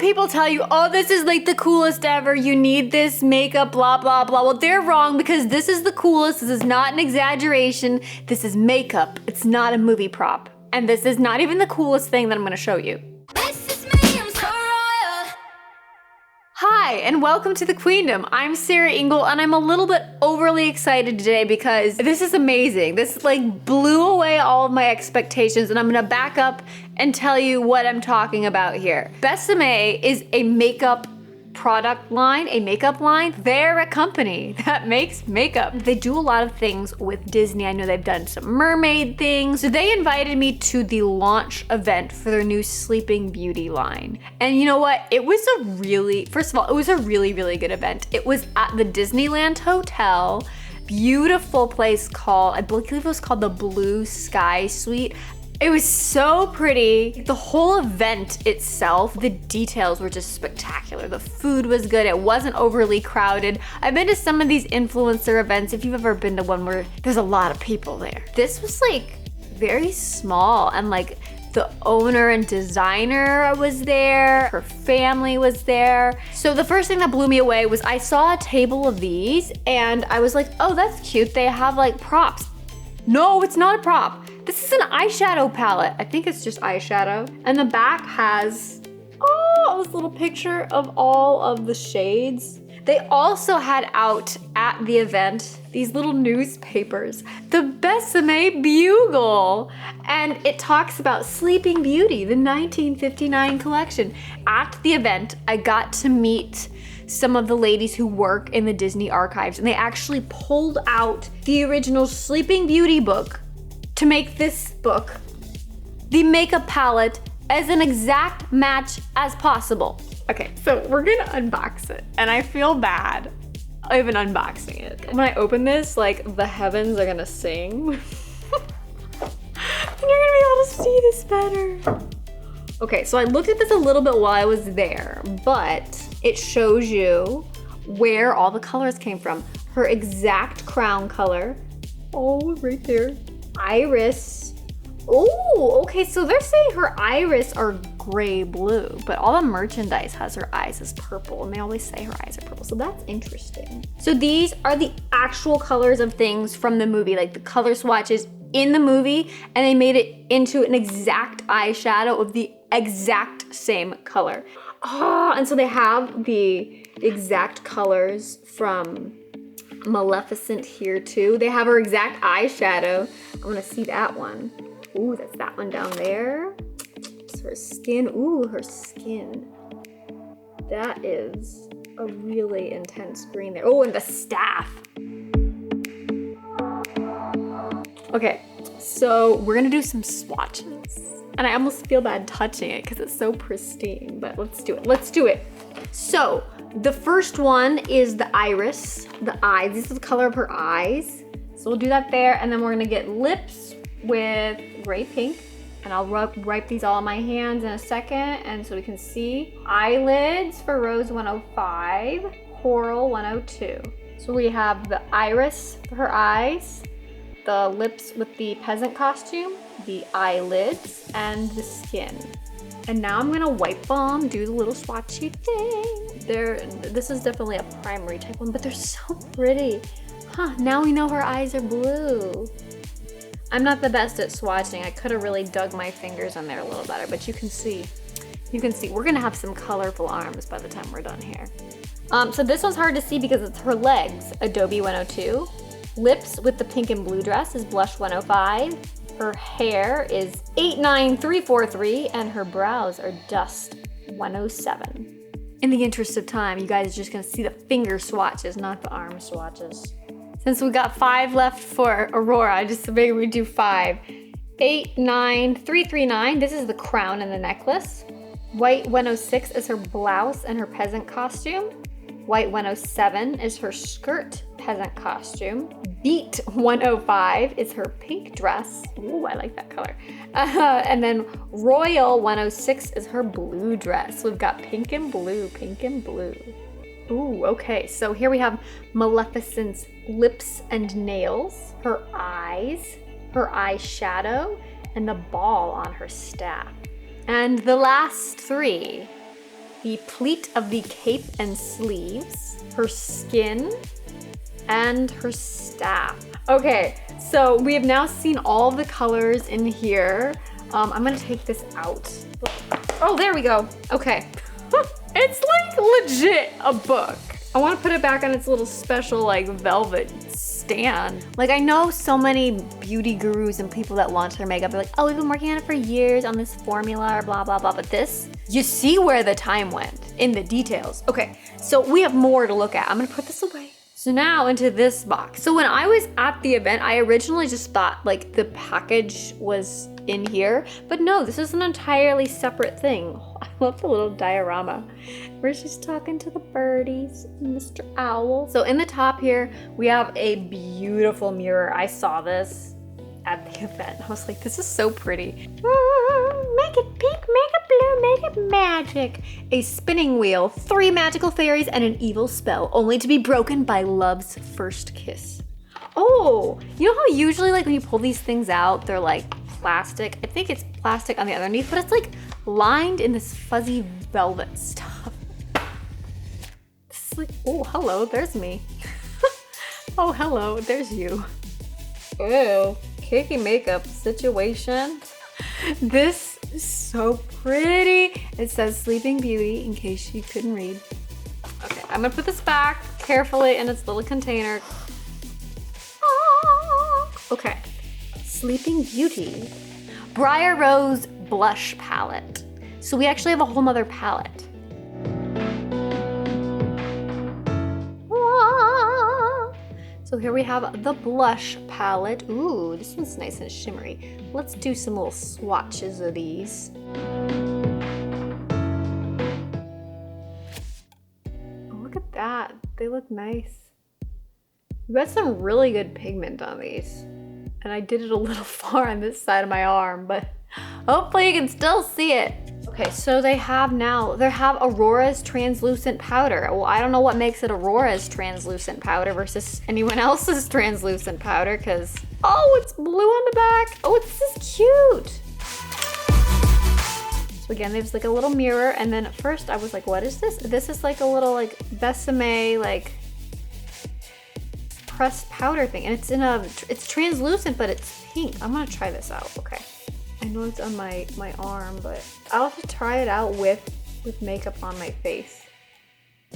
people tell you, oh, this is like the coolest ever, you need this makeup, blah, blah, blah. Well, they're wrong because this is the coolest. This is not an exaggeration. This is makeup. It's not a movie prop. And this is not even the coolest thing that I'm gonna show you. Hi, and welcome to the Queendom. I'm Sarah Engel, and I'm a little bit overly excited today because this is amazing. This like blew away all of my expectations, and I'm gonna back up and tell you what I'm talking about here. Besame is a makeup product line, a makeup line. They're a company that makes makeup. They do a lot of things with Disney. I know they've done some mermaid things. So they invited me to the launch event for their new Sleeping Beauty line. And you know what? It was first of all, it was a really, really good event. It was at the Disneyland Hotel, beautiful place called, I believe it was called the Blue Sky Suite. It was so pretty. The whole event itself, the details were just spectacular. The food was good. It wasn't overly crowded. I've been to some of these influencer events, if you've ever been to one where there's a lot of people there. This was like very small, and like the owner and designer was there, her family was there. So the first thing that blew me away was I saw a table of these and I was like, oh, that's cute. They have like props. No, it's not a prop. This is an eyeshadow palette. I think it's just eyeshadow. And the back has, oh, this little picture of all of the shades. They also had out at the event these little newspapers, the Besame Bugle. And it talks about Sleeping Beauty, the 1959 collection. At the event, I got to meet some of the ladies who work in the Disney archives, and they actually pulled out the original Sleeping Beauty book to make this book, the makeup palette, as an exact match as possible. Okay, so we're gonna unbox it, and I feel bad even unboxing it. When I open this, like the heavens are gonna sing. And you're gonna be able to see this better. Okay, so I looked at this a little bit while I was there, but it shows you where all the colors came from. Her exact crown color. Oh, right there. Iris. Oh, okay, so they're saying her iris are gray blue, but all the merchandise has her eyes as purple, and they always say her eyes are purple, so that's interesting. So these are the actual colors of things from the movie, like the color swatches in the movie, and they made it into an exact eyeshadow of the exact same color. Oh, and so they have the exact colors from Maleficent here too. They have her exact eyeshadow. I wanna see that one. Ooh, that's that one down there. It's her skin. Ooh, her skin. That is a really intense green there. Oh, and the staff. Okay, so we're gonna do some swatches. And I almost feel bad touching it because it's so pristine, but let's do it. Let's do it. So the first one is the iris, the eyes. This is the color of her eyes. So we'll do that there. And then we're gonna get lips with gray pink. And I'll wipe these all on my hands in a second, and so we can see. Eyelids for Rose 105, Coral 102. So we have the iris for her eyes, the lips with the peasant costume, the eyelids, and the skin. And now I'm gonna wipe them, do the little swatchy thing. This is definitely a primary type one, but they're so pretty. Huh, now we know her eyes are blue. I'm not the best at swatching. I could have really dug my fingers in there a little better, but you can see. We're gonna have some colorful arms by the time we're done here. So this one's hard to see because it's her legs, Adobe 102. Lips with the pink and blue dress is Blush 105. Her hair is 89343, and her brows are Dust 107. In the interest of time, you guys are just gonna see the finger swatches, not the arm swatches. Since we got 5 left for Aurora, I just figured we'd do 5. 89339, this is the crown and the necklace. White 106 is her blouse and her peasant costume. White 107 is her skirt peasant costume. Beat 105 is her pink dress. Ooh, I like that color. And then Royal 106 is her blue dress. We've got pink and blue, pink and blue. Ooh, okay, so here we have Maleficent's lips and nails, her eyes, her eyeshadow, and the ball on her staff. And the last 3 the pleat of the cape and sleeves, her skin, and her staff. Okay, so we have now seen all the colors in here. I'm gonna take this out. Oh, there we go. Okay. It's like legit a book. I want to put it back on its little special like velvet stand. Like I know so many beauty gurus and people that launch their makeup are like, oh, we've been working on it for years on this formula or blah, blah, blah. But this, you see where the time went in the details. Okay, so we have more to look at. I'm gonna put this away. So now into this box. So when I was at the event, I originally just thought like the package was in here, but no, this is an entirely separate thing. I love the little diorama where she's talking to the birdies, Mr. Owl. So in the top here, we have a beautiful mirror. I saw this at the event. I was like, this is so pretty. Make it pink, make it blue, make it magic. A spinning wheel, 3 magical fairies, and an evil spell, only to be broken by love's first kiss. Oh, you know how usually like when you pull these things out, they're like plastic. I think it's plastic on the underneath, but it's like lined in this fuzzy velvet stuff. This is like, oh, hello, there's me. Oh, hello, there's you. Ew, cakey makeup situation. This is so pretty. It says Sleeping Beauty in case you couldn't read. Okay, I'm gonna put this back carefully in its little container. Okay, Sleeping Beauty Briar Rose Blush Palette. So we actually have a whole nother palette. So here we have the blush palette. Ooh, this one's nice and shimmery. Let's do some little swatches of these. Oh, look at that, they look nice. You got some really good pigment on these. And I did it a little far on this side of my arm, but hopefully you can still see it. Okay, so they have Aurora's translucent powder. Well, I don't know what makes it Aurora's translucent powder versus anyone else's translucent powder, because, oh, it's blue on the back. Oh, this is cute. So again, there's like a little mirror, and then at first I was like, what is this? This is like a little like Besame like pressed powder thing, and it's translucent, but it's pink. I'm gonna try this out. Okay, I know it's on my arm, but I'll have to try it out with makeup on my face.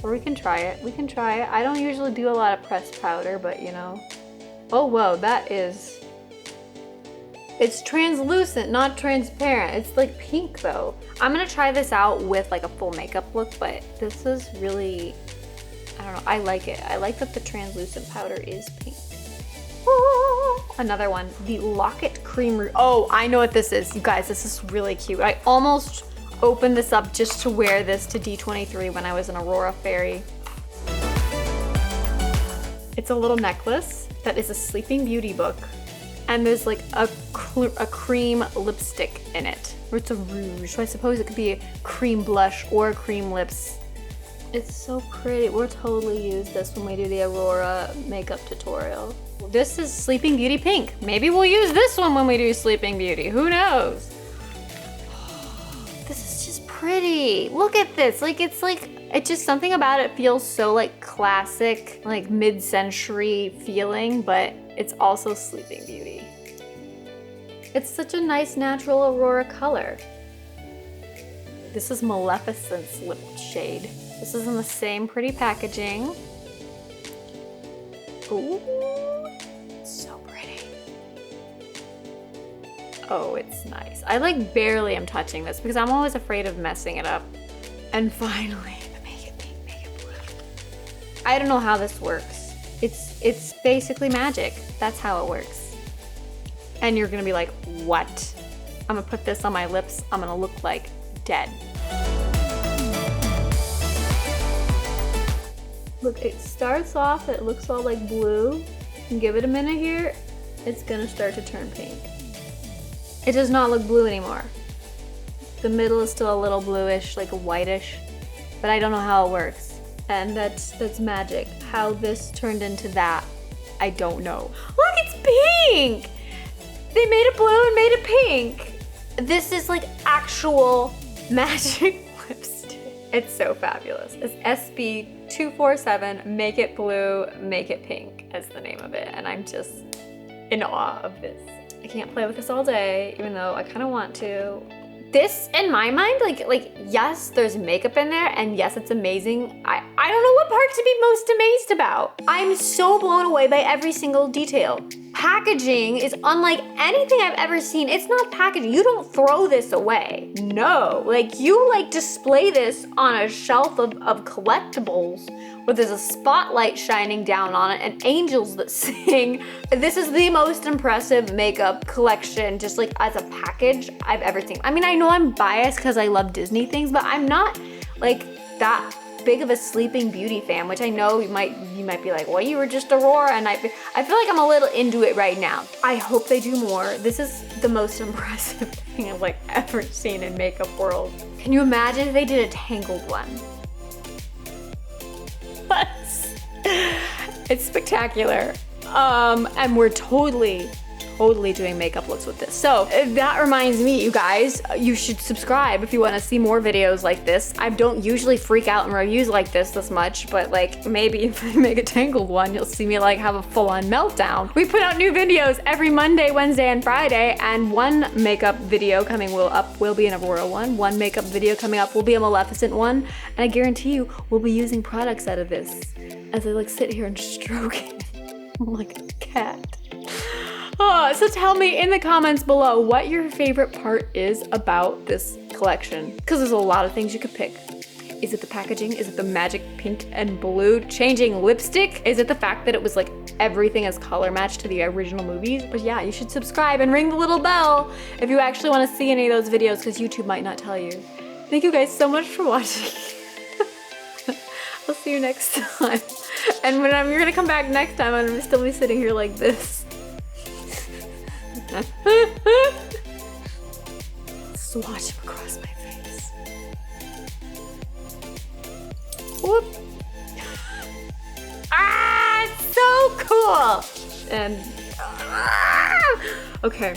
Or we can try it. I don't usually do a lot of pressed powder, but you know. Oh whoa, it's translucent, not transparent. It's like pink though. I'm gonna try this out with like a full makeup look, but this is really, I don't know, I like it. I like that the translucent powder is pink. Another one, the Locket Cream. Oh, I know what this is. You guys, this is really cute. I almost opened this up just to wear this to D23 when I was an Aurora fairy. It's a little necklace that is a Sleeping Beauty book. And there's like a cream lipstick in it. Or it's a rouge. So I suppose it could be a cream blush or cream lips. It's so pretty. We'll totally use this when we do the Aurora makeup tutorial. This is Sleeping Beauty Pink. Maybe we'll use this one when we do Sleeping Beauty. Who knows? This is just pretty. Look at this. It's just something about it feels so like classic, like mid-century feeling, but it's also Sleeping Beauty. It's such a nice natural Aurora color. This is Maleficent's lip shade. This is in the same pretty packaging. Ooh, so pretty. Oh, it's nice. I like barely am touching this because I'm always afraid of messing it up. And finally, the Make It Pink, Make It Blue. I don't know how this works. It's basically magic. That's how it works. And you're gonna be like, what? I'm gonna put this on my lips. I'm gonna look like dead. Look, it starts off, it looks all like blue. And give it a minute here, it's gonna start to turn pink. It does not look blue anymore. The middle is still a little bluish, like a whitish, but I don't know how it works. And that's magic. How this turned into that, I don't know. Look, it's pink! They made it blue and made it pink. This is like actual magic lipstick. It's so fabulous. It's SB247, Make It Blue, Make It Pink is the name of it. And I'm just in awe of this. I can't play with this all day, even though I kind of want to. This, in my mind, like yes, there's makeup in there, and yes, it's amazing. I don't know what part to be most amazed about. I'm so blown away by every single detail. Packaging is unlike anything I've ever seen. It's not packaging. You don't throw this away. No, like you like display this on a shelf of collectibles where there's a spotlight shining down on it and angels that sing. This is the most impressive makeup collection, just like as a package I've ever seen. I mean, I know I'm biased because I love Disney things, but I'm not like that big of a Sleeping Beauty fan, which I know you might be like, well, you were just Aurora, and I feel like I'm a little into it right now. I hope they do more. This is the most impressive thing I've like ever seen in makeup world. Can you imagine if they did a Tangled one? It's spectacular. And we're totally doing makeup looks with this. So that reminds me, you guys, you should subscribe if you want to see more videos like this. I don't usually freak out in reviews like this much, but like maybe if I make a Tangled one, you'll see me like have a full-on meltdown. We put out new videos every Monday, Wednesday, and Friday, and one makeup video coming will be an Aurora one. One makeup video coming up will be a Maleficent one, and I guarantee you we'll be using products out of this as I like sit here and stroke it like a cat. Oh, so tell me in the comments below what your favorite part is about this collection, because there's a lot of things you could pick. Is it the packaging? Is it the magic pink and blue changing lipstick? Is it the fact that it was like everything is color matched to the original movies? But yeah, you should subscribe and ring the little bell if you actually want to see any of those videos, because YouTube might not tell you. Thank you guys so much for watching. I'll see you next time. And when you're gonna come back next time, I'm gonna still be sitting here like this. Swatch him across my face. Whoop. Ah, it's so cool. And okay.